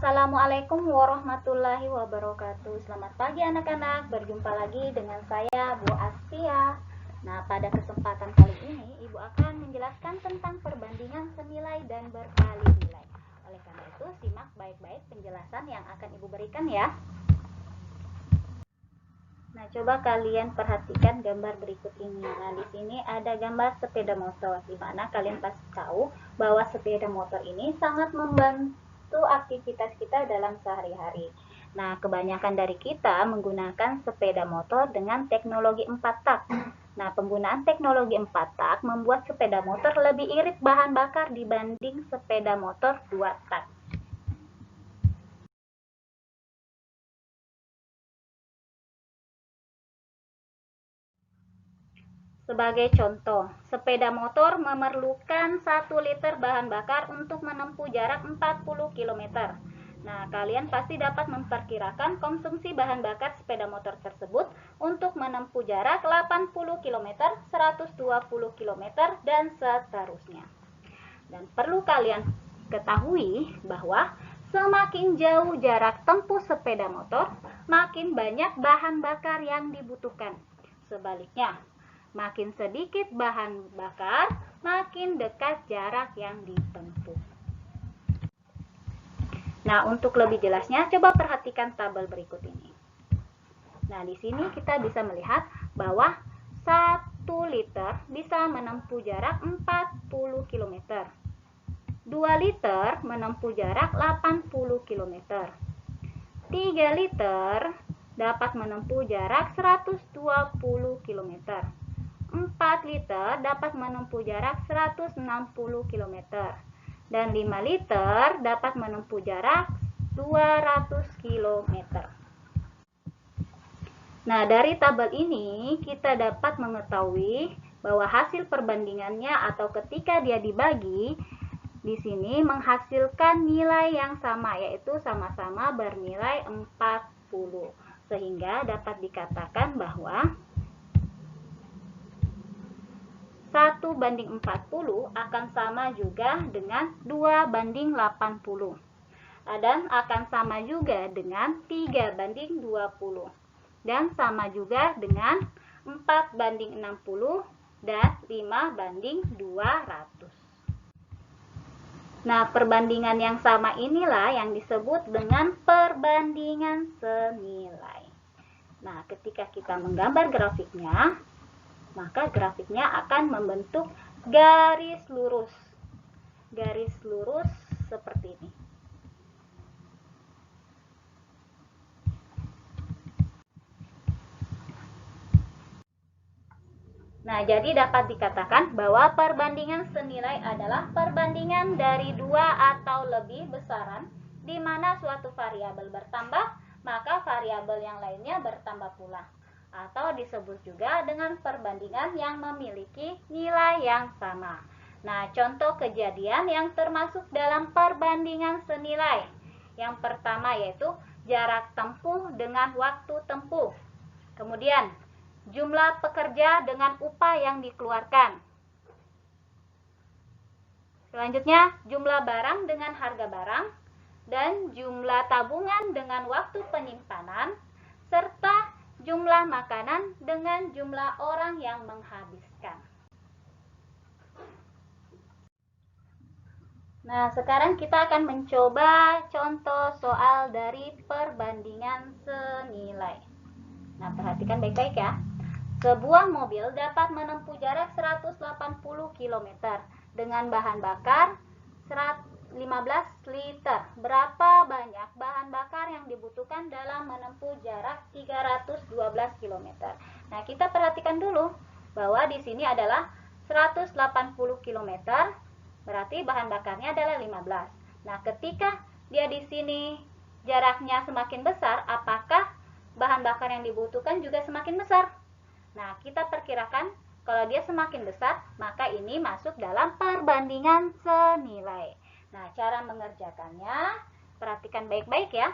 Assalamualaikum warahmatullahi wabarakatuh. Selamat pagi anak-anak, berjumpa lagi dengan saya Bu Astia. Nah, pada kesempatan kali ini Ibu akan menjelaskan tentang perbandingan senilai dan berkali nilai. Oleh karena itu, simak baik-baik penjelasan yang akan Ibu berikan ya. Nah, coba kalian perhatikan gambar berikut ini. Nah, di sini ada gambar sepeda motor, di mana kalian pasti tahu bahwa sepeda motor ini sangat membantu aktivitas kita dalam sehari-hari. Nah, kebanyakan dari kita menggunakan sepeda motor dengan teknologi 4 tak. Nah, penggunaan teknologi 4 tak membuat sepeda motor lebih irit bahan bakar dibanding sepeda motor 2 tak. Sebagai contoh, sepeda motor memerlukan 1 liter bahan bakar untuk menempuh jarak 40 km. Nah, kalian pasti dapat memperkirakan konsumsi bahan bakar sepeda motor tersebut untuk menempuh jarak 80 km, 120 km, dan seterusnya. Dan perlu kalian ketahui bahwa semakin jauh jarak tempuh sepeda motor, makin banyak bahan bakar yang dibutuhkan. Sebaliknya, makin sedikit bahan bakar, makin dekat jarak yang ditempuh. Nah, untuk lebih jelasnya, coba perhatikan tabel berikut ini. Nah, di sini kita bisa melihat bahwa 1 liter bisa menempuh jarak 40 km. 2 liter menempuh jarak 80 km. 3 liter dapat menempuh jarak 120 km. 4 liter dapat menempuh jarak 160 km. Dan 5 liter dapat menempuh jarak 200 km. Nah, dari tabel ini kita dapat mengetahui bahwa hasil perbandingannya atau ketika dia dibagi, di sini menghasilkan nilai yang sama, yaitu sama-sama bernilai 40. Sehingga dapat dikatakan bahwa 1:40 akan sama juga dengan 2:80. Dan akan sama juga dengan 3:20. Dan sama juga dengan 4:60 dan 5:200. Nah, perbandingan yang sama inilah yang disebut dengan perbandingan senilai. Nah, ketika kita menggambar grafiknya, maka grafiknya akan membentuk garis lurus. Garis lurus seperti ini. Nah, jadi dapat dikatakan bahwa perbandingan senilai adalah perbandingan dari 2 atau lebih besaran, di mana suatu variabel bertambah, maka variabel yang lainnya bertambah pula. Atau disebut juga dengan perbandingan yang memiliki nilai yang sama. Nah, contoh kejadian yang termasuk dalam perbandingan senilai. Yang pertama yaitu jarak tempuh dengan waktu tempuh. Kemudian, jumlah pekerja dengan upah yang dikeluarkan. Selanjutnya, jumlah barang dengan harga barang, dan jumlah tabungan dengan waktu penyimpanan, serta jumlah makanan dengan jumlah orang yang menghabiskan. Nah, sekarang kita akan mencoba contoh soal dari perbandingan senilai. Nah, perhatikan baik-baik ya. Sebuah mobil dapat menempuh jarak 180 km dengan bahan bakar 15 liter. Berapa banyak bahan bakar yang dibutuhkan dalam menempuh jarak 312 km? Nah, kita perhatikan dulu bahwa di sini adalah 180 km, berarti bahan bakarnya adalah 15. Nah, ketika dia di sini jaraknya semakin besar, apakah bahan bakar yang dibutuhkan juga semakin besar? Nah, kita perkirakan kalau dia semakin besar, maka ini masuk dalam perbandingan senilai. Nah, cara mengerjakannya, perhatikan baik-baik ya.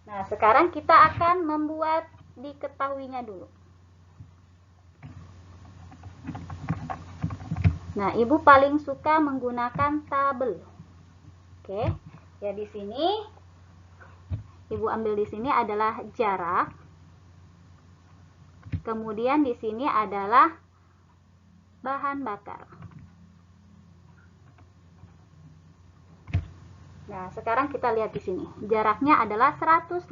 Nah, sekarang kita akan membuat diketahuinya dulu. Nah, Ibu paling suka menggunakan tabel. Oke, ya di sini Ibu ambil di sini adalah jarak. Kemudian di sini adalah bahan bakar. Nah, sekarang kita lihat di sini. Jaraknya adalah 180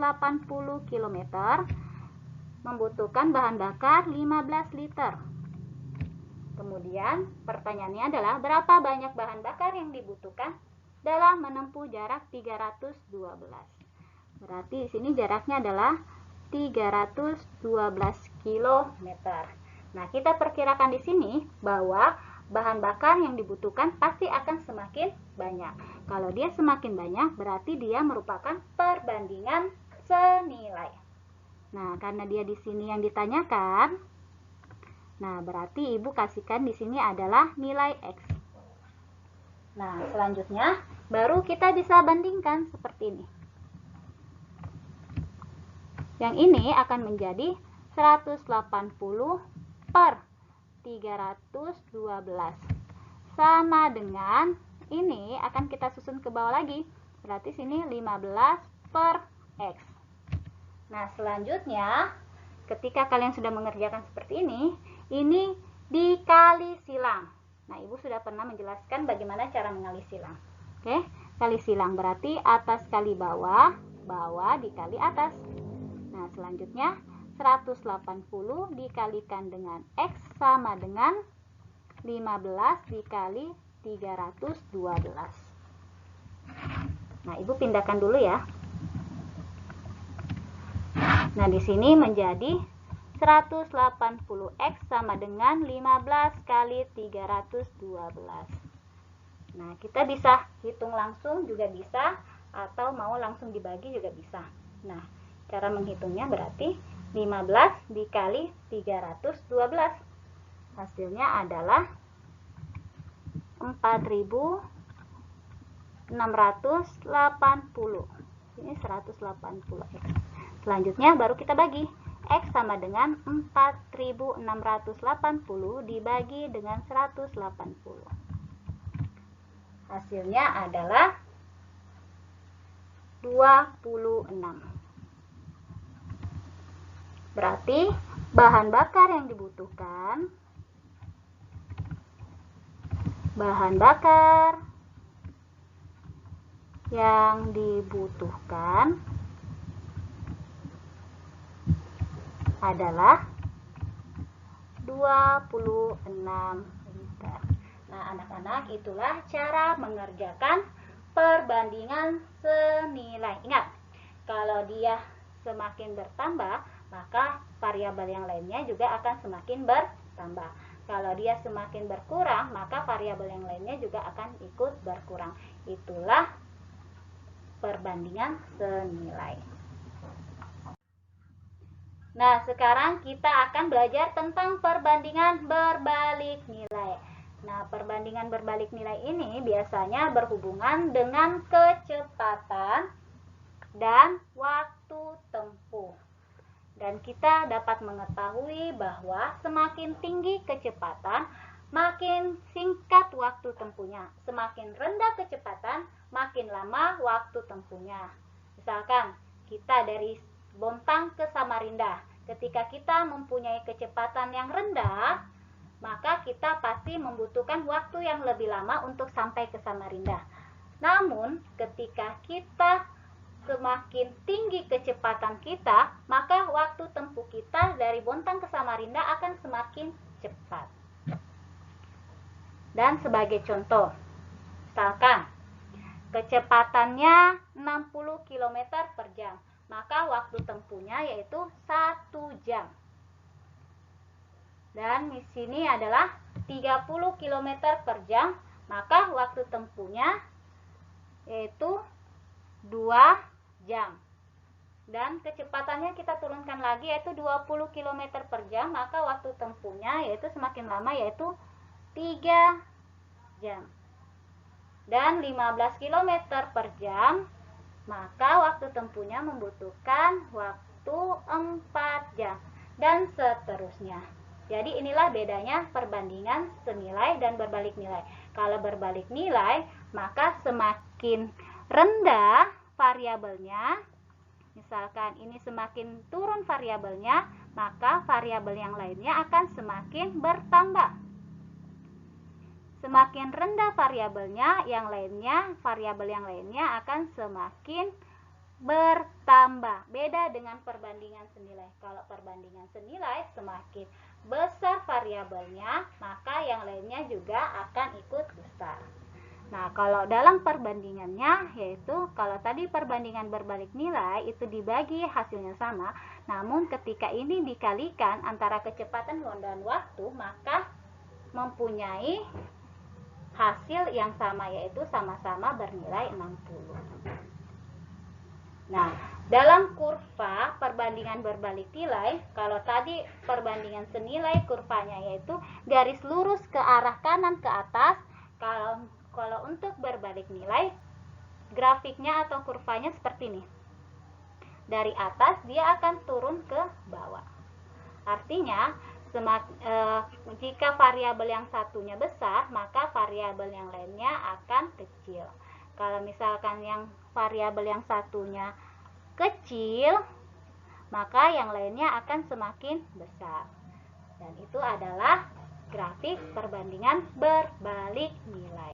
km. Membutuhkan bahan bakar 15 liter. Kemudian, pertanyaannya adalah berapa banyak bahan bakar yang dibutuhkan dalam menempuh jarak 312. Berarti di sini jaraknya adalah 312 km. Nah, kita perkirakan di sini bahwa bahan bakar yang dibutuhkan pasti akan semakin banyak. Kalau dia semakin banyak, berarti dia merupakan perbandingan senilai. Nah, karena dia di sini yang ditanyakan, nah berarti Ibu kasihkan di sini adalah nilai X. Nah, selanjutnya baru kita bisa bandingkan seperti ini. Yang ini akan menjadi 180 per 312. Sama dengan ini akan kita susun ke bawah lagi. Berarti sini 15 per X. Nah, selanjutnya ketika kalian sudah mengerjakan seperti ini dikali silang. Nah, Ibu sudah pernah menjelaskan bagaimana cara mengali silang. Oke, kali silang berarti atas kali bawah, bawah dikali atas. Nah, selanjutnya 180 dikalikan dengan X sama dengan 15 dikali 312. Nah, Ibu pindahkan dulu ya. Nah, di sini menjadi 180X sama dengan 15 kali 312. Nah, kita bisa hitung langsung juga bisa, atau mau langsung dibagi juga bisa. Nah, cara menghitungnya berarti 15 dikali 312. Hasilnya adalah 4680. Ini 180X. Selanjutnya baru kita bagi. X sama dengan 4680 dibagi dengan 180. Hasilnya adalah 26. Berarti bahan bakar yang dibutuhkan adalah 26 liter. Nah, anak-anak, itulah cara mengerjakan perbandingan senilai. Ingat, kalau dia semakin bertambah, maka variabel yang lainnya juga akan semakin bertambah. Kalau dia semakin berkurang, maka variabel yang lainnya juga akan ikut berkurang. Itulah perbandingan senilai. Nah, sekarang kita akan belajar tentang perbandingan berbalik nilai. Nah, perbandingan berbalik nilai ini biasanya berhubungan dengan kecepatan dan waktu tempuh. Dan kita dapat mengetahui bahwa semakin tinggi kecepatan, makin singkat waktu tempuhnya. Semakin rendah kecepatan, makin lama waktu tempuhnya. Misalkan kita dari Bontang ke Samarinda. Ketika kita mempunyai kecepatan yang rendah, maka kita pasti membutuhkan waktu yang lebih lama untuk sampai ke Samarinda. Namun, ketika kita semakin tinggi kecepatan kita, maka waktu tempuh kita dari Bontang ke Samarinda akan semakin cepat. Dan sebagai contoh, misalkan kecepatannya 60 km per jam, maka waktu tempuhnya yaitu 1 jam. Dan di sini adalah 30 km per jam, maka waktu tempuhnya yaitu 2 jam. Dan kecepatannya kita turunkan lagi yaitu 20 km per jam, maka waktu tempuhnya yaitu semakin lama yaitu 3 jam. Dan 15 km per jam, maka waktu tempuhnya membutuhkan waktu 4 jam. Dan seterusnya. Jadi inilah bedanya perbandingan senilai dan berbalik nilai. Kalau berbalik nilai, maka semakin rendah variabelnya, misalkan ini semakin turun variabelnya, maka variabel yang lainnya akan semakin bertambah. Semakin rendah variabelnya, variabel yang lainnya akan semakin bertambah. Beda dengan perbandingan senilai. Kalau perbandingan senilai, semakin besar variabelnya, maka yang lainnya juga akan ikut besar. Nah, kalau dalam perbandingannya, yaitu kalau tadi perbandingan berbalik nilai itu dibagi hasilnya sama, namun ketika ini dikalikan antara kecepatan dan waktu, maka mempunyai hasil yang sama, yaitu sama-sama bernilai 60. Nah, dalam kurva perbandingan berbalik nilai, kalau tadi perbandingan senilai, kurvanya yaitu garis lurus ke arah kanan ke atas. Kalau untuk berbalik nilai, grafiknya atau kurvanya seperti ini. Dari atas dia akan turun ke bawah. Artinya, jika variabel yang satunya besar, maka variabel yang lainnya akan kecil. Kalau misalkan yang variabel yang satunya kecil, maka yang lainnya akan semakin besar. Dan itu adalah grafik perbandingan berbalik nilai.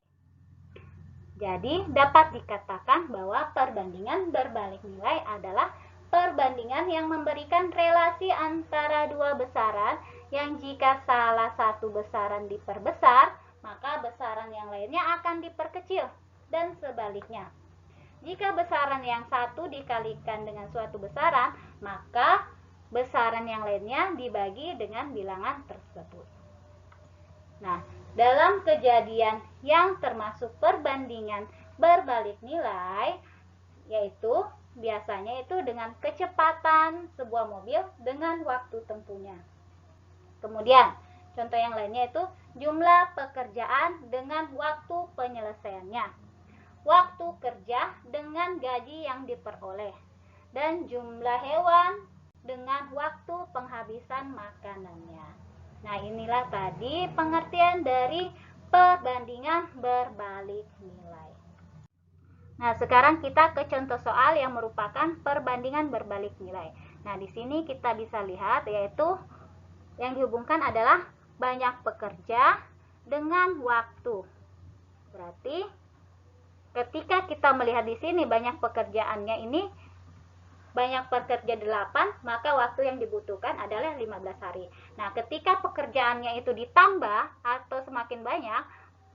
Jadi, dapat dikatakan bahwa perbandingan berbalik nilai adalah perbandingan yang memberikan relasi antara dua besaran yang jika salah satu besaran diperbesar, maka besaran yang lainnya akan diperkecil, dan sebaliknya. Jika besaran yang satu dikalikan dengan suatu besaran, maka besaran yang lainnya dibagi dengan bilangan tersebut. Nah, dalam kejadian yang termasuk perbandingan berbalik nilai, yaitu biasanya itu dengan kecepatan sebuah mobil dengan waktu tempuhnya. Kemudian, contoh yang lainnya itu jumlah pekerjaan dengan waktu penyelesaiannya, waktu kerja dengan gaji yang diperoleh, dan jumlah hewan dengan waktu penghabisan makanannya. Nah, inilah tadi pengertian dari perbandingan berbalik nilai. Nah, sekarang kita ke contoh soal yang merupakan perbandingan berbalik nilai. Nah, di sini kita bisa lihat yaitu yang dihubungkan adalah banyak pekerja dengan waktu. Berarti ketika kita melihat di sini banyak pekerjaannya ini banyak pekerja 8, maka waktu yang dibutuhkan adalah 15 hari. Nah, ketika pekerjaannya itu ditambah atau semakin banyak,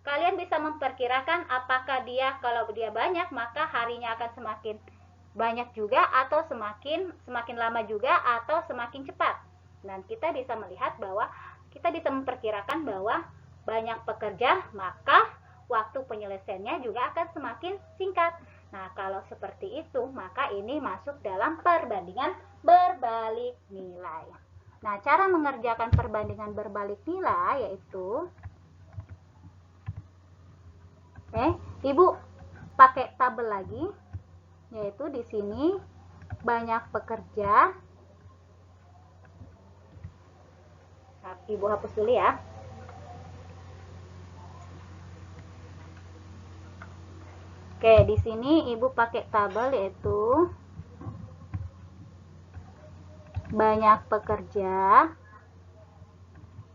kalian bisa memperkirakan apakah kalau dia banyak, maka harinya akan semakin banyak juga, atau semakin lama juga, atau semakin cepat. Dan kita bisa melihat bahwa kita bisa memperkirakan bahwa banyak pekerja, maka waktu penyelesaiannya juga akan semakin singkat. Nah, kalau seperti itu, maka ini masuk dalam perbandingan berbalik nilai. Nah, cara mengerjakan perbandingan berbalik nilai yaitu, Ibu pakai tabel lagi, yaitu di sini banyak pekerja. Nah, Ibu hapus dulu ya. Oke, di sini Ibu pakai tabel yaitu banyak pekerja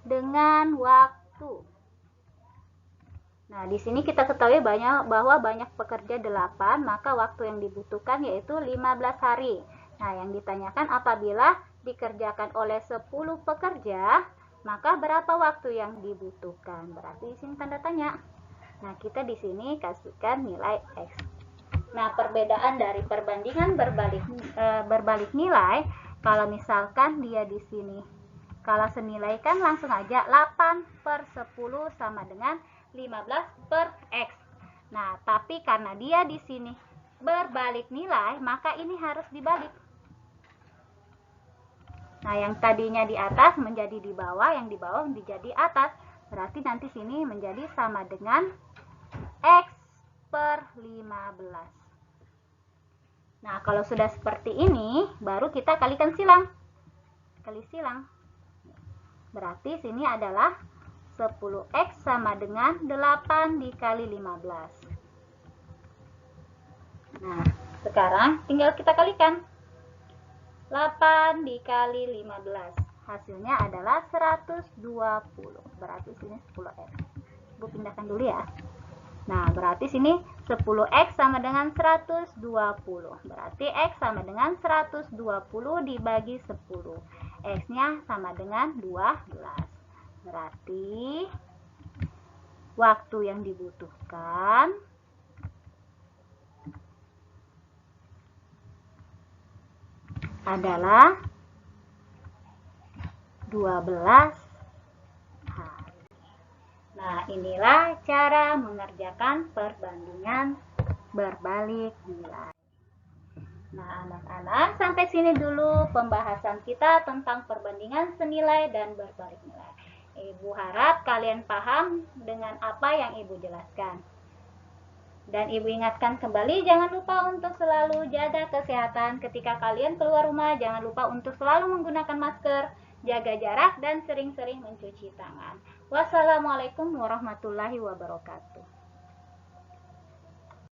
dengan waktu. Nah, di sini kita ketahui bahwa banyak pekerja 8, maka waktu yang dibutuhkan yaitu 15 hari. Nah, yang ditanyakan apabila dikerjakan oleh 10 pekerja, maka berapa waktu yang dibutuhkan? Berarti di sini tanda tanya. Nah, kita di sini kasihkan nilai X. Nah, perbedaan dari perbandingan berbalik nilai, kalau misalkan dia di sini, kalau senilai kan langsung aja 8/10 sama dengan 15/X. Nah, tapi karena dia di sini berbalik nilai, maka ini harus dibalik. Nah, yang tadinya di atas menjadi di bawah, yang di bawah menjadi atas. Berarti nanti sini menjadi sama dengan X/15. Nah, kalau sudah seperti ini, baru kita kalikan silang. Kali silang. Berarti sini adalah 10X sama dengan 8 dikali 15. Nah, sekarang tinggal kita kalikan. 8 dikali 15. Hasilnya adalah 120. Berarti sini 10x. Ibu pindahkan dulu ya. Nah, berarti sini 10x sama dengan 120. Berarti x sama dengan 120 dibagi 10. X-nya sama dengan 12. Berarti waktu yang dibutuhkan adalah 12 hari. Nah, inilah cara mengerjakan perbandingan berbalik nilai. Nah, anak-anak, sampai sini dulu pembahasan kita tentang perbandingan senilai dan berbalik nilai. Ibu harap kalian paham dengan apa yang Ibu jelaskan. Dan Ibu ingatkan kembali, jangan lupa untuk selalu jaga kesehatan ketika kalian keluar rumah. Jangan lupa untuk selalu menggunakan masker, jaga jarak, dan sering-sering mencuci tangan. Wassalamualaikum warahmatullahi wabarakatuh.